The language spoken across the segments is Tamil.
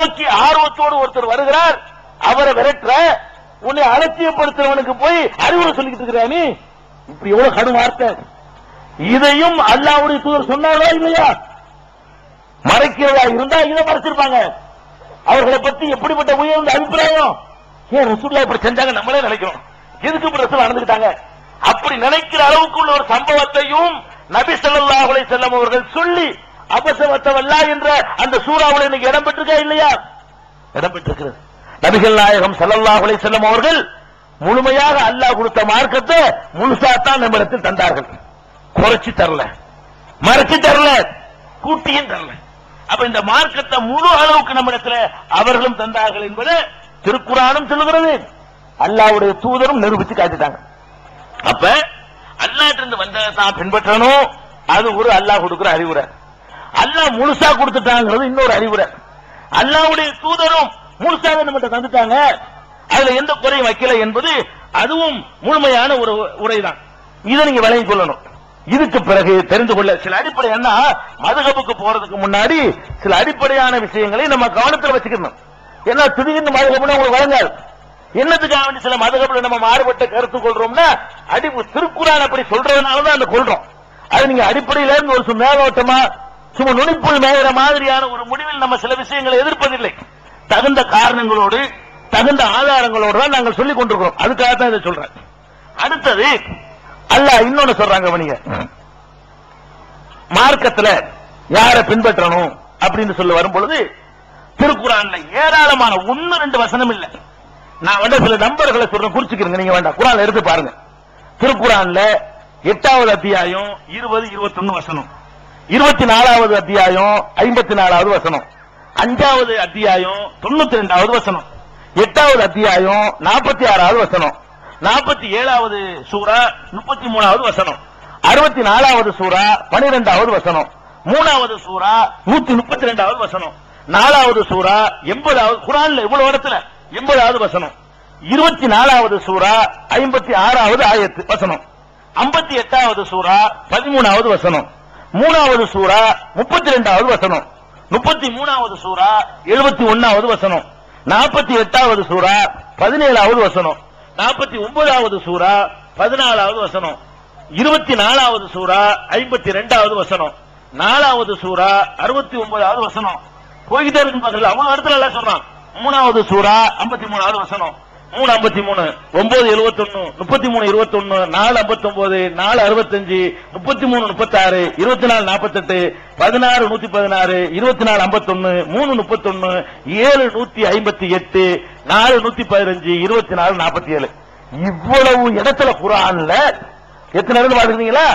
நோக்கி ஆர்வத்தோடு ஒருத்தர் வருகிறார், அவரை விரட்டுற, உன்னை அலட்சியப்படுத்துறவனுக்கு போய் அறிவுரை சொல்லிக்கிட்டு இருக்கிறானே, இப்படி எவ்வளவு கடும் வார்த்தை. இதையும் அல்லாஹ்வுடைய தூதர் சொன்னாரா இல்லையா? மறைக்கிறதா இருந்தா இதை மறைச்சிருப்பாங்க. அவர்களை பத்தி எப்படிப்பட்ட உயர்ந்த அபிப்பிராயம், ஏன் ரசூலுல்லாஹ் இப்படி செஞ்சாங்க நம்மளே நினைக்கிறோம், எதுக்கு இப்படி ரசூல் நடந்துக்கிட்டாங்க, அப்படி நினைக்கிற அளவுக்கு உள்ள ஒரு சம்பவத்தையும் நபி ஸல்லல்லாஹு அலைஹி வஸல்லம் அவர்கள் சொல்லி அபஸவத்தவல்லா என்ற அந்த சூறாவில் இன்னைக்கு இடம் பெற்றிருக்கா இல்லையா? இடம் பெற்றிருக்கிறது. நபிகள் நாயகம் ஸல்லல்லாஹு அலைஹி வஸல்லம் அவர்கள் முழுமையாக அல்லாஹ் கொடுத்த மார்க்கத்தை முழுசாத்தான் நம்மிடத்தில் தந்தார்கள். குறைச்சி தரல, மறைச்சு தரல, கூட்டியும் தரல. அப்ப இந்த மார்க்கத்தை முழு அளவுக்கு நம்மிடத்தில் அவர்களும் தந்தார்கள் என்பது திருக்குர்ஆனும் சொல்லுகிறது, அல்லாஹ்வுடைய தூதரும் நிரூபித்து காட்டிட்டாங்க. அப்ப அல்லாஹ்விலிருந்து வந்ததை தான் பின்பற்றணும், அது ஒரு அல்லாஹ் கொடுக்கிற அறிவுரை. அல்லாஹ் முழுசா கொடுத்துட்டாங்கிறது இன்னொரு அறிவுரை. அல்லாஹ்வுடைய தூதரும் முழுசாக நம்மகிட்ட தந்துட்டாங்க, அதுல எந்த குறையும் வைக்கல என்பது அதுவும் முழுமையான ஒரு உரைதான். இதை நீங்க விளங்கிக் கொள்ளணும். இதுக்கு பிறகு தெரிந்து கொள்ள சில அடிப்படை என்ன, மதுஹபுக்கு போறதுக்கு முன்னாடி சில அடிப்படையான விஷயங்களை நம்ம கவனத்தில் வச்சுக்கணும். ஏன்னா திடீர்னு மதுஹப்னா உங்களுக்கு வழங்காது. என்னத்துக்காக வேண்டி சில மதுஹப்ல நம்ம மாறுபட்ட கருத்து கொள்றோம்னா, திருக்குர்ஆன் அப்படி சொல்றதுனாலதான் அந்த கொள்றோம். அது நீங்க அடிப்படையில இருந்து ஒரு மேலோட்டமா சும்மா நுனிப்புள் மேகிற மாதிரியான ஒரு முடிவில் நம்ம சில விஷயங்களை எதிர்ப்பதில்லை. தகுந்த காரணங்களோடு தகுந்த ஆதாரங்களோடு தான் நாங்கள் சொல்லிக் கொண்டிருக்கிறோம். அதுக்காக தான் இதை சொல்றேன். அடுத்தது அல்லாஹ் இன்னொன்னு சொல்றாங்க, நீங்க மார்க்கத்துல யாரை பின்பற்றணும் அப்படின்னு சொல்ல வரும் பொழுது திருக்குர்ஆன்ல ஏராளமான 1-2 வசனம் இல்ல, நான் வந்து சில நம்பர்களை சொல்றேன், குறிச்சுக்கிறேங்க, நீங்க வேண்டாம், குர்ஆன்ல எடுத்து பாருங்க. திருக்குர்ஆன்ல 8வது அத்தியாயம் 20-21 வசனம், 24வது அத்தியாயம் 54வது வசனம், 5வது அத்தியாயம் 92வது வசனம், 8வது அத்தியாயம் 46வது வசனம், 47வது சூரா 33வது வசனம், 64வது சூரா 12வது வசனம், 3வது சூரா 132வது வசனம், 4வது சூரா 80வது, குர்ஆன்ல இவ்வளவு இடத்துல 80வது வசனம், 24வது சூரா 56வது ஆயத்து வசனம், 58வது சூரா 13வது வசனம், 3வது சூரா 32வது வசனம், 33வது சூரா 71வது வசனம், 48வது சூரா 17வது வசனம், 49வது சூரா 14வது வசனம், 24வது சூரா 52வது வசனம், 4வது சூரா 69வது வசனம், போய்கிட்டே இருக்கு பாருங்க. அவ்வளவு இடத்துல எல்லாம் சொல்றான். 3வது சூரா 53வது வசனம், 3:53, 9:71, 33:21, 4:59, 4:65, 33:36, 24:48, 16:116, 24:51, 3:31, 7:158, 4:115, 24:47. இவ்வளவு இடத்துல குர்ஆன்ல எத்தனை இடத்துல பாத்துக்கிறீங்களா?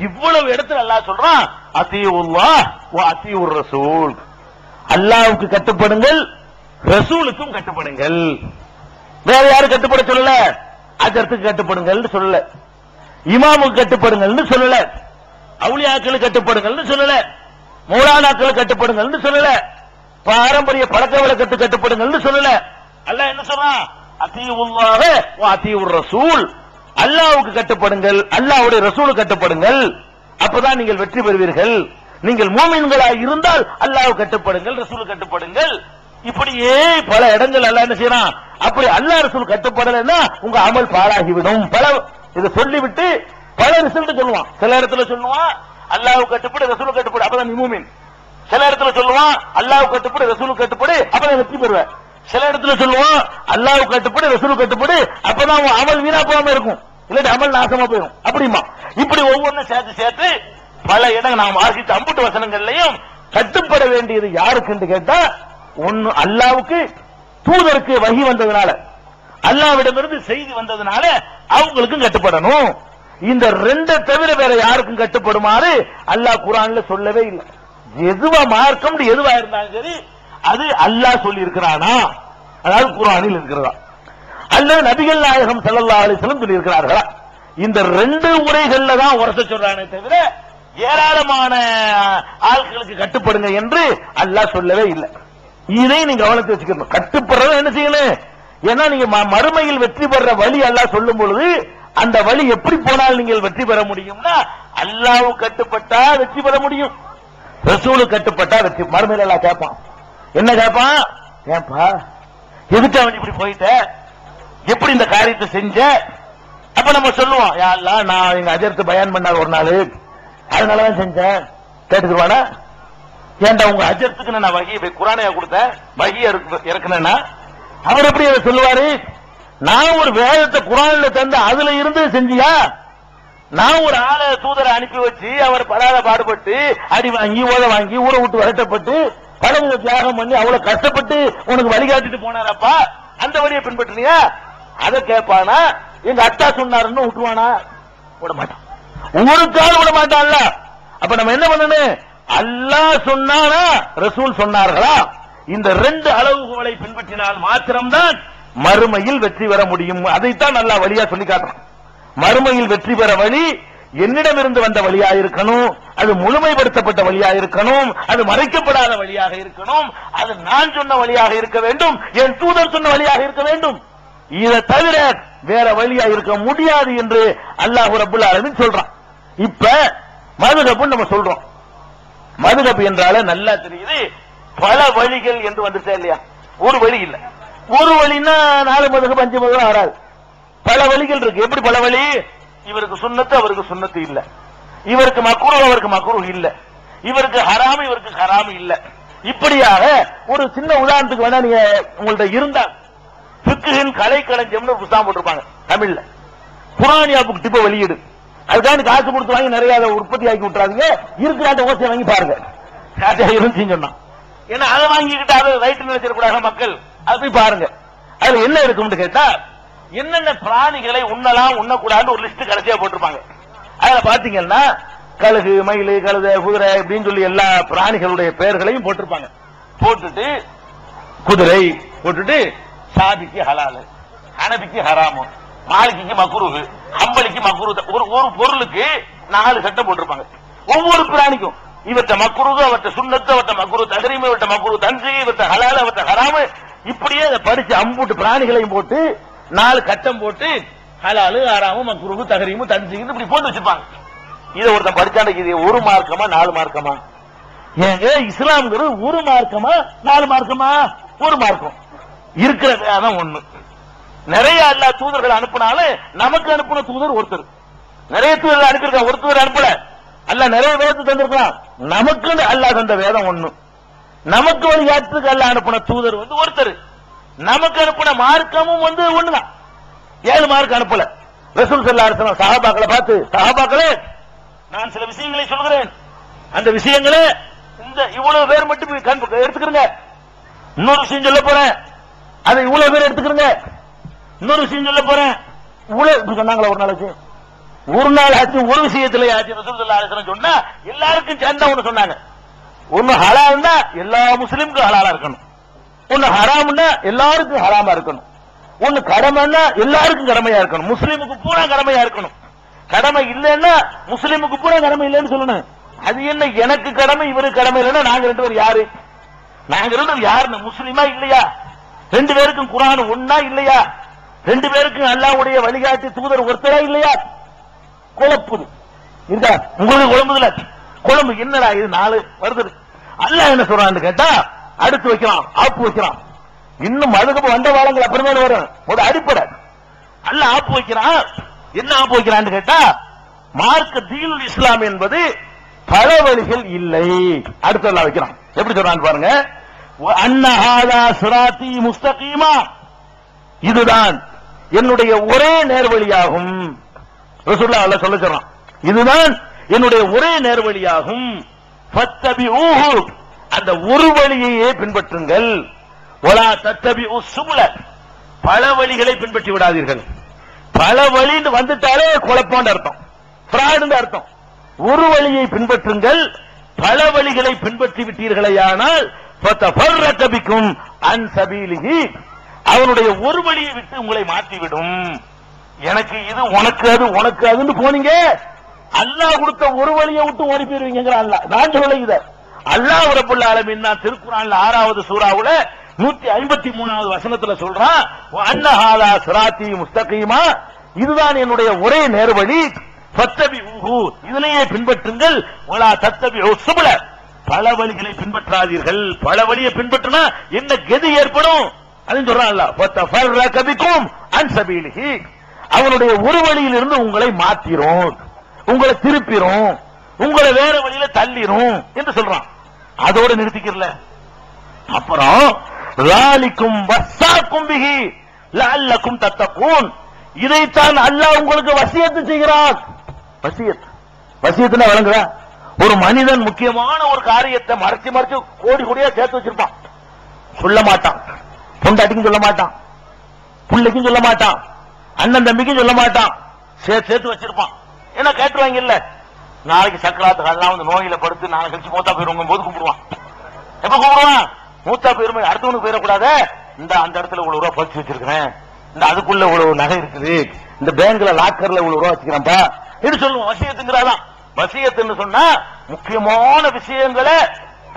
இவ்வளவு இடத்துல அல்லாஹ் சொல்றான், அத்தீஉல்லாஹ் வ அத்தீஉர் ரசூல், அல்லாஹ்வுக்கு கட்டுப்படுங்கள், ரசூலுக்கும் கட்டுப்படுங்கள். வேற யாரு கட்டுப்பட சொல்லல, அஜர்த்துக்கு கட்டுப்படுங்கள் சொல்லல, இமாமுக்கு கட்டுப்படுங்கள் சொல்லல, அவுலியாக்களுக்கு கட்டுப்படுங்கள் சொல்லல, மௌலானாக்களுக்கு கட்டுப்படுங்கள் சொல்லல, பாரம்பரிய பழக்க வழக்கத்துக்கு கட்டுப்படுங்கள் சொல்லல. அல்லாஹ் என்ன சொல்றான்? அத்தீஉல்லாஹ் வ அத்தீஉர் ரசூல், அல்லாஹ்வுக்கு கட்டுப்படுங்கள், அல்லாஹ்வுடைய ரசூலுக்கு கட்டுப்படுங்கள், அப்பதான் நீங்கள் வெற்றி பெறுவீர்கள். நீங்கள் மூமின்களாக இருந்தால் அல்லாஹ்வுக்கு கட்டுப்படுங்கள், ரசூலுக்கு கட்டுப்படுங்கள். இப்படியே பல இடங்கள் அல்லாஹ் என்ன செய்யறான், அப்படி அல்லாஹ் ரசூல் கட்டுப்படலைன்னா உங்க அமல் பாழாகிவிடும். பல இதை சொல்லிவிட்டு பல ரிசல்ட் சொல்லுவான். சில இடத்துல சொல்லுவான் அல்லாஹ்வுக்கு கட்டுப்படு, ரசூலுக்கு கட்டுப்படு, அப்பதான் நீ மூமின். சில இடத்துல சொல்லுவான் அல்லாஹ்வுக்கு கட்டுப்படு, ரசூலுக்கு கட்டுப்படு, அப்பதான் வெற்றி பெறுவ. சில இடத்துல சொல்லுவான் அல்லாஹ்வுக்கு கட்டுப்படு, ரசூலுக்கு கட்டுப்படு, அப்பதான் உன் அமல் வீணா போகாம இருக்கும், இல்லாட்டி அமல் நாசமா போயிடும். அப்படிமா இப்படி ஒவ்வொன்றும் சேர்த்து சேர்த்து பல இடங்கள் நாம் வாசித்த 50 வசனங்கள்லையும் கட்டுப்பட வேண்டியது யாருக்கு என்று கேட்டா, ஒன்னு அல்லாஹ்வுக்கு, தூதருக்கு வஹி வந்ததுனால, அல்லாஹ்விடமிருந்து செய்தி வந்ததுனால அவங்களுக்கும் கட்டுப்படணும். இந்த 2 தவிர வேற யாருக்கும் கட்டுப்படுமாறு அல்லாஹ் குர்ஆன்ல சொல்லவே இல்லை. எதுவா மார்க்கம் எதுவா இருந்தாலும் சரி அது அல்லாஹ் சொல்லி இருக்கிறானா, அதாவது குர்ஆனில் இருக்கிறதா, அல்லது நபிகள் நாயகம் ஸல்லல்லாஹு அலைஹி வஸல்லம் சொல்லி இருக்கிறார்களா, இந்த 2 உரைகள்ல தான் உரச சொல்றானே தவிர ஏராளமான ஆட்களுக்கு கட்டுப்படுங்க என்று அல்லாஹ் சொல்லவே இல்லை. இதை நீங்க கவனத்தை வச்சுக்கணும். கட்டுப்படுறது என்ன செய்யணும்? ஏன்னா நீங்க மறுமையில் வெற்றி பெற வழி அல்லாஹ் சொல்லும் பொழுது அந்த வழி எப்படி போனால் நீங்கள் வெற்றி பெற முடியும்னா, அல்லாஹ்வுக்கு கட்டுப்பட்டா வெற்றி பெற முடியும், ரசூலுக்கு கட்டுப்பட்டா வெற்றி. மறுமையில் அல்லாஹ் கேட்பான், என்ன கேட்பான்? ஏன்பா எதுக்கு அவன் இப்படி போயிட்ட, எப்படி இந்த காரியத்தை செஞ்ச? அப்ப நம்ம சொல்லுவோம், யா அல்லாஹ் நான் எங்க அஜர்த்து பயான் பண்ணார் ஒரு நாள், அதனாலதான் செஞ்சேன். கேட்டுக்குவானா? ஏன்டா உங்க அஜர்த்துக்கு நான் வகி குரானையா கொடுத்தேன், வகி இறக்குனா அவர் எப்படி அதை சொல்லுவாரு? நான் ஒரு வேதத்தை குரான்ல தந்து அதுல இருந்து செஞ்சியா? நான் ஒரு ஆளை தூதரை அனுப்பி வச்சு அவர் படாத பாடுபட்டு அடி வாங்கி ஓத வாங்கி ஊரை விட்டு வரட்டப்பட்டு பலவித தியாகம் பண்ணி அவ்வளவு கஷ்டப்பட்டு உனக்கு வழிகாட்டிட்டு போனாரப்பா, அந்த வழியை பின்பற்றினியா? அதை கேட்பானா? எங்க அத்தா சொன்னாருன்னு விட்டுவானா? விட மாட்டான், ஒரு கால் விட மாட்டான்ல. அப்ப நம்ம என்ன பண்ணணும்? அல்லாஹ் சொன்னானா ரசூல் சொன்னார்களா, இந்த ரெண்டு அளவுகோலை பின்பற்றினால் மாத்திரம்தான் மறுமையில் வெற்றி பெற முடியும். அதைத்தான் நல்லா வழியா சொல்லி காட்டுறான். மறுமையில் வெற்றி பெற வழி என்னிடமிருந்து வந்த வழியாக இருக்கணும், அது முழுமைப்படுத்தப்பட்ட வழியாக இருக்கணும், அது மறைக்கப்படாத வழியாக இருக்கணும், அது நான் சொன்ன வழியாக இருக்க வேண்டும், என் தூதர் சொன்ன வழியாக இருக்க வேண்டும். இதை தவிர வேற வழியா இருக்க முடியாது என்று அல்லாஹ் ரப்பல் ஆலமீன் சொல்றான். இப்ப மதுஹப் நம்ம சொல்றோம். மதுஹப் என்றால நல்லா தெரியுது, பல வழிகள் என்று வந்துட்டா இல்லையா? ஒரு வழி இல்ல. ஒரு வழின்னா 4 மதுஹப் 5 மதுஹப் வராது. பல வழிகள் இருக்கு. எப்படி பல வழி? இவருக்கு சுன்னத்து அவருக்கு சுன்னத்து இல்ல, இவருக்கு மக்ரூஹ் அவருக்கு மக்ரூஹ் இல்ல, இவருக்கு ஹராம் இவருக்கு ஹராம் இல்ல. இப்படியாக ஒரு சின்ன உதாரணத்துக்கு வேணா நீங்க உங்கள்ட்ட இருந்தா ஃபிக்ஹின் கலைக்களஞ்சியம்னு ஒரு புத்தகம் போட்டிருப்பாங்க தமிழ்ல. குர்ஆனியா புக் டிப்ப வெளியீடு. அதுக்காக காசு கொடுத்து வாங்கி நிறைய அதை உற்பத்தி ஆக்கி விட்டுறாங்க. இருக்கிறாட்ட ஓசையை வாங்கி பாருங்க, இருந்துச்சுன்னு சொன்னா. ஏன்னா அதை வாங்கிக்கிட்டு அதை ரைட்டு நினைச்சிடக்கூடாது மக்கள். அது போய் பாருங்க, அதுல என்ன இருக்கும்னு கேட்டா என்னென்ன பிராணிகளை உண்ணலாம் உண்ணக்கூடாது ஒரு லிஸ்ட் கடைசியா போட்டிருப்பாங்க. அதுல பாத்தீங்கன்னா கழுகு மயில் கழுதை குதிரை இப்படின்னு சொல்லி எல்லா பிராணிகளுடைய பெயர்களையும் போட்டிருப்பாங்க. போட்டுட்டு குதிரை போட்டுட்டு சாதிக்கு ஹலாலு, ஹனபிக்கு ஹராமு, மாலிக்கு மக்ரூஹ், ஹம்பலிக்கு மக்ரூஹ். ஒரு பொருளுக்கு 4 சட்டம் போட்டிருப்பாங்க. ஒவ்வொரு பிராணிக்கும் இவற்ற மக்ரூஹ் அவற்ற சுன்னத்து அவற்ற மக்ரூஹ் தஹரீம் இவற்ற மக்ரூஹ் தன்சீஹ் இவற்ற ஹலால் அவற்ற ஹராம். இப்படியே அதை படிச்சு அம்புட்டு பிராணிகளையும் போட்டு 4 கட்டம் போட்டு ஹலாலு ஹராமு மக்ரூஹ் தஹரீம் தன்சீஹ் இப்படி போட்டு வச்சிருப்பாங்க. இதை ஒருத்தன் படிச்சாண்ட இது 1 மார்க்கமா 4 மார்க்கமா? ஏங்க இஸ்லாம்ங்கிறது 1 மார்க்கமா 4 மார்க்கமா? 1 மார்க்கம். இருக்கிற வேதம் ஒண்ணு. நிறைய அல்லாஹ் தூதர்கள் அனுப்பினாலும் நமக்கு அனுப்பின தூதர் ஒருத்தர். நிறைய தூதர்கள் அனுப்பியிருக்கான், ஒரு தூதர் அனுப்பல. அல்லாஹ் நிறைய வேதத்தை தந்திருக்கலாம், நமக்கு அல்லாஹ் தந்த வேதம் ஒண்ணு. நமக்கு வழிகாட்டுக்கு அல்லாஹ் அனுப்பின தூதர் ஒருத்தர். நமக்கு அனுப்பின மார்க்கமும் ஒண்ணுதான். 7 மார்க் அனுப்பல. ரசூல் ஸல்லல்லாஹு அலைஹி வஸல்லம் சஹாபாக்களை பார்த்து, சஹாபாக்களே நான் சில விஷயங்களை சொல்கிறேன், அந்த விஷயங்களை இந்த இவ்வளவு பேர் மட்டும் எடுத்துக்கிறங்க. இன்னொரு விஷயம் சொல்ல போறேன், அதை இவ்வளவு பேர் எடுத்துக்கிறங்க. இன்னொரு விஷயம் சொல்ல போறேன், இவ்வளவு சொன்னாங்களா? ஒரு நாள் ஆச்சு ஒரு விஷயத்துல ஆச்சு. ரசூல் ஸல்லல்லாஹு அலைஹி வஸல்லம் சொன்னா எல்லாருக்கும் சேர்ந்தா ஒண்ணு சொன்னாங்க. ஒண்ணு ஹலால்னா எல்லா முஸ்லிமுக்கும் ஹலாலா இருக்கணும், ஒண்ணு ஹராம்னா எல்லாருக்கும் ஹராமா இருக்கணும், ஒண்ணு கடமைன்னா எல்லாருக்கும் கடமையா இருக்கணும், முஸ்லிமுக்கு பூரா கடமையா இருக்கணும். கடமை இல்லைன்னா முஸ்லிமுக்கு பூரா கடமை இல்லைன்னு சொல்லணும். அது என்ன எனக்கு கடமை இவருக்கு கடமை இல்லைன்னா நாங்க 2 பேரும் யாரு? நாங்க 2 பேரும் யாருன்னு முஸ்லிமா இல்லையா? 2 பேருக்கும் குர்ஆன் ஒண்ணா இல்லையா? 2 பேருக்கும் அல்லாஹ்வுடைய வழிகாட்டி தூதர் ஒருத்தரா இல்லையா? குழப்புது இருக்கா? உங்களுக்கு குழம்புதுல குழம்பு என்னடா இது 4 வருது. அல்லாஹ் என்ன சொல்றான்னு கேட்டா அடுத்து வைக்கிறான், ஆப்பு வைக்கிறான். இன்னும் மதுக்கு வந்த வாழங்கள் அப்புறமேல வரும். ஒரு அடிப்படை அல்லாஹ் ஆப்பு வைக்கிறான். என்ன ஆப்பு வைக்கிறான்னு கேட்டா மார்க்க தீனுல் இஸ்லாம் என்பது பல வழிகள் இல்லை. அடுத்து அல்லாஹ் வைக்கிறான். எப்படி சொல்றான்னு பாருங்க. அன்னஹாதா சிராத்தி முஸ்தகீமா, இதுதான் என்னுடைய ஒரே நேர்வழியாகும். ரசூலுல்லாஹ் அல்லாஹ் சொல்றான், இதுதான் என்னுடைய ஒரே நேர்வழியாகும். ஃபத்தபிஊஹு, அந்த ஒரு வழியையே பின்பற்றுங்கள். வலா தத்தபிஉ சுபுல, பல வழிகளை பின்பற்றி விடாதீர்கள். பல வழின்னு வந்துட்டாலே குழப்பம்னு அர்த்தம், ஃப்ராடுன்னு அர்த்தம். ஒரு வழியை பின்பற்றுங்கள், பல வழிகளை பின்பற்றி விட்டீர்களேயானால் ஃபதஃபர்ரக பிக்கும் அன் சபீலிஹி, அவனுடைய ஒரு வழியை விட்டு உங்களை மாற்றிவிடும். எனக்கு இது உனக்கு அது உனக்கு அதுன்னு போனீங்க, அல்லாஹ் கொடுத்த ஒரு வழியை விட்டு ஓடி போயிருவீங்க. அல்லாஹ் நான் சொல்ல இத அல்லாஹ் ரப்பல் ஆலமீன் திருக்குர்ஆன்ல 6வது சூராவுல 153வது வசனத்துல சொல்றான், அன்னஹாதா சிராத்தி முஸ்தகீமா, இதுதான் என்னுடைய ஒரே நேர்வழி. ஃபத்தபிஊஹு, இதனையே பின்பற்றுங்கள். வலா தத்தபிஉ சுபுல, பல வழிகளை பின்பற்றாதீர்கள். பல வழியை பின்பற்றினா என்ன கதி ஏற்படும் அது சொல்றான் அல்லாஹ். ஃபதஃபர்ரக பிகும் அன் சபீலிஹி, அவனுடைய ஒரு வழியில் இருந்து உங்களை மாத்திரும், உங்களை திருப்பிரும், உங்களை வேற வழியில தள்ளிரும் என்று சொல்றான். அதோட நிறுத்திக்கிறல. அப்புறம் ذَلِكُمْ وَصَّاكُمْ بِهِ لَعَلَّكُمْ تَتَّقُونَ, இதைத்தான் அல்லாஹ் உங்களுக்கு வசியத்து செய்கிறார். வசியத் வசியத்துனா வழங்குறா, ஒரு மனிதன் முக்கியமான ஒரு காரியத்தை மறைச்சு மறைச்சு கோடி கோடியா சேர்த்து வச்சிருப்பான். சொல்ல மாட்டான், பொண்டாட்டிக்கும் சொல்ல மாட்டான், பிள்ளைக்கும் சொல்ல மாட்டான், அண்ணன் தம்பிக்கும் சொல்ல மாட்டான், சேர்த்து வச்சிருப்பான். ஏன்னா கேட்டுவாங்க இல்ல, நாளைக்கு சக்கராத்து காலம் வந்து நோயில படுத்து நாளை கழிச்சு மூத்தா போயிருவங்க போது கும்பிடுவான். எப்ப கும்பிடுவான்? மூத்தா போயிருமே, அடுத்தவனுக்கு போயிடக்கூடாத, இந்த அந்த இடத்துல இவ்வளவு ரூபா பறிச்சு வச்சிருக்கிறேன், இந்த அதுக்குள்ள இவ்வளவு நகை இருக்குது, இந்த பேங்க்ல லாக்கர்ல இவ்வளவு ரூபா வச்சுக்கிறேன்ப்பா இது சொல்லுவோம். வசியத்துங்கிறாதான். வசியத்துன்னு சொன்னா முக்கியமான விஷயங்களை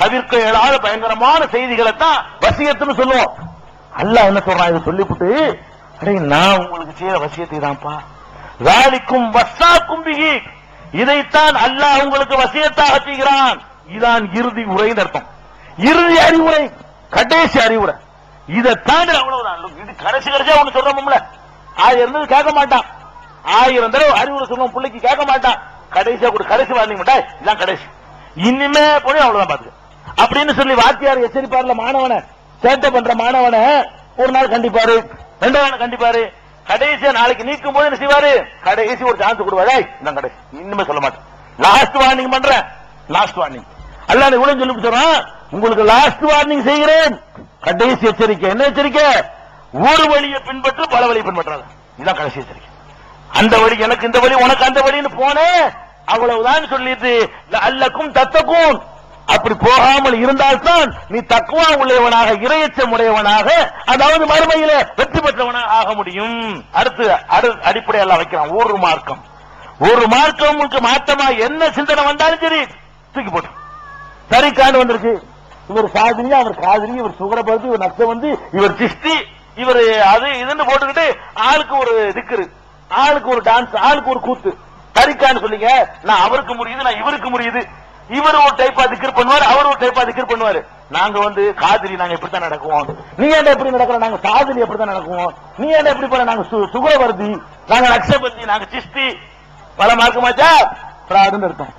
தவிர்க்க இயலாத பயங்கரமான செய்திகளை தான் வசியத்துன்னு சொல்லுவோம். அல்லாஹ் என்ன சொல்றான், இதை சொல்லிவிட்டு நான் உங்களுக்கு செய்யற வசியத்தை தான்ப்பா, ذَلِكُمْ وَصَّاكُمْ بِهِ, இதைத்தான் அல்லாஹ் உங்களுக்கு வசியத்தாக செய்கிறான். இதான் இறுதி உரைன்னு அர்த்தம். இறுதி அறிவுரை, கடைசி அறிவுரை. இதைத்தான் அவ்வளவுதான். இது கடைசி கடைசியா ஒண்ணு சொல்றோம்ல, 1000 இருந்தது கேட்க மாட்டான், 1000 தடவை அறிவுரை சொல்லுவோம் பிள்ளைக்கு கேட்க மாட்டான், கடைசியா கூட கடைசி வார்னிங் மாட்டா, இதான் கடைசி, இனிமே போய் அவ்வளவுதான் பாத்துக்க அப்படின்னு சொல்லி வாத்தியார் எச்சரிப்பார்ல மாணவனை, சேட்டை பண்ற மாணவனை ஒரு நாள் கண்டிப்பாரு, 2 நாள் கண்டிப்பாரு, கடைசியா நாளைக்கு நீக்கும் போது என்ன செய்வாரு, கடைசி ஒரு சான்ஸ் கொடுவாரு, இதான் கடைசி, இனிமே சொல்ல மாட்டேன், லாஸ்ட் வார்னிங் பண்றேன், லாஸ்ட் வார்னிங். அல்லாஹ் இவ்வளவு சொல்லி சொல்றான், உங்களுக்கு லாஸ்ட் வார்னிங் செய்கிறேன், கடைசி எச்சரிக்கை. என்ன எச்சரிக்கை? ஒரு வழியை பின்பற்று, பல வழியை பின்பற்றாத, இதுதான் கடைசி எச்சரிக்கை. அந்த வழி எனக்கு, இந்த வழி உனக்கு, அந்த வழின்னு போனே அவ்வளவுதான் சொல்லிட்டு லஅல்லக்கும் தத்தகூன், அப்படி போகாமல் இருந்தால்தான் நீ தக்வா உள்ளவனாக, இறையச்சம் உடையவனாக, அதாவது மறுமையில வெற்றி பெற்றவனாக ஆக முடியும். அடுத்து அடிப்படையெல்லாம் வைக்கிறான். ஒரு மார்க்கம், ஒரு மார்க்கமுக்கு மாற்றமா என்ன சிந்தனை வந்தாலும் சரி தூக்கி போட்டு. சரிக்காண்டு வந்திருக்கு, இவர் சாதிரி, அவர் காதிரி, இவர் சுகரபதி, இவர் நக்சபந்தி, இவர் சிஸ்தி, இவர் அது இதுன்னு போட்டுக்கிட்டு ஆளுக்கு ஒரு திக்ரு, ஆளுக்கு ஒரு டான்ஸ், ஆளுக்கு ஒரு கூத்து. சரிக்கான்னு சொல்லிங்க, நான் அவருக்கு முடியுது, நான் இவருக்கு முடியுது, இவர் ஒரு டைப்பா திக்ர் பண்ணுவார், அவர் ஒரு டைப்பா திக்ர் பண்ணுவாரு. நாங்க வந்து காதிரி, நாங்க இப்படித்தான் நடக்குவோம், நீ ஏன் எப்படி நடக்கிற, நாங்க சாதிரி எப்படித்தான் நடக்குவோம், நீ ஏன் எப்படி பண்ண, நாங்க சுகரவர்த்தி, நாங்க நக்சபந்தி, நாங்க சிஸ்தி. பல மார்க்கமாச்சா பிராடுன்னு இருக்கும்.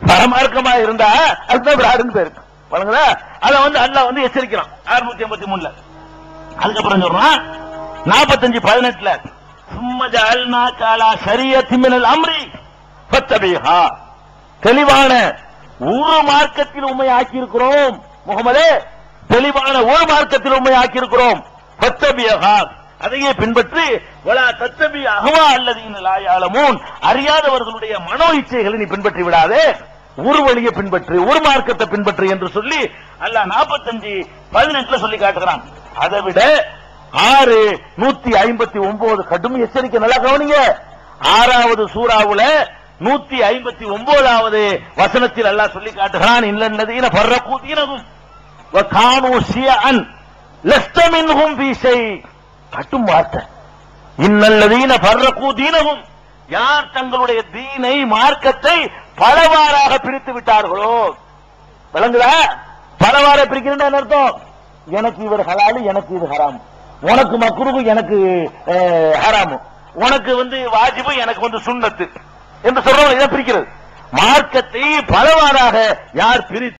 பல மார்க்கமா இருந்தா அதுதான் பிராடுன்னு பேரு. வழங்குதா? அத வந்து அல்லாஹ் வந்து எச்சரிக்கிறான் 683. அதுக்கப்புறம் சொல்றான் 45:18 ثم جعلناك على شريعة من الأمر فاتبعها, தெளிவான ஒரு மார்க்கத்தில் உம்மை ஆக்கியிருக்கிறோம் முகமதே, தெளிவான ஒரு மார்க்கத்தில் உம்மை ஆக்கியிருக்கிறோம், ஃபத்தபிஹா, அதையே பின்பற்றி, வலா தத்தபி அஹ்வா அல்லதீன லா யஅலமூன், அறியாதவர்களுடைய மனோ இச்சைகளை நீ பின்பற்றி விடாதே, ஒரு வழியை பின்பற்று, ஒரு மார்க்கத்தை பின்பற்று என்று சொல்லி அல்லாஹ் 45:18 சொல்லி காட்டுகிறான். அதை விட 6:159 கடும் எச்சரிக்கை. நல்லா கவனிங்க. 6வது சூராவுல 159வது வசனத்தில் அல்லாஹ் சொல்லி காட்டுகிறான், இல்லல்லதீன ஃபர்ரகூ தீனஹும் வ கானூ ஷியஅன் லஸ்த மின்ஹும் ஃபீ ஷை. கடும் வார்த்தை. இன்னல்லதீன ஃபர்ரகூ தீனஹும், யார் தங்களுடைய தீனை, மார்க்கத்தை பலவாறாக பிரித்து விட்டார்களோ. விளங்குதா? பலவாற பிரிக்கிறேன் அர்த்தம், எனக்கு இவர் ஹலாலு, எனக்கு இது ஹராம், உனக்கு மக்ரூஹ், எனக்கு ஹராமு, உனக்கு வந்து வாஜிபு, எனக்கு வந்து சுன்னத்து என்று சொல்றவங்க இதை பிரிக்கிறது. மார்க்கத்தை பலவாறாக யார் பிரித்து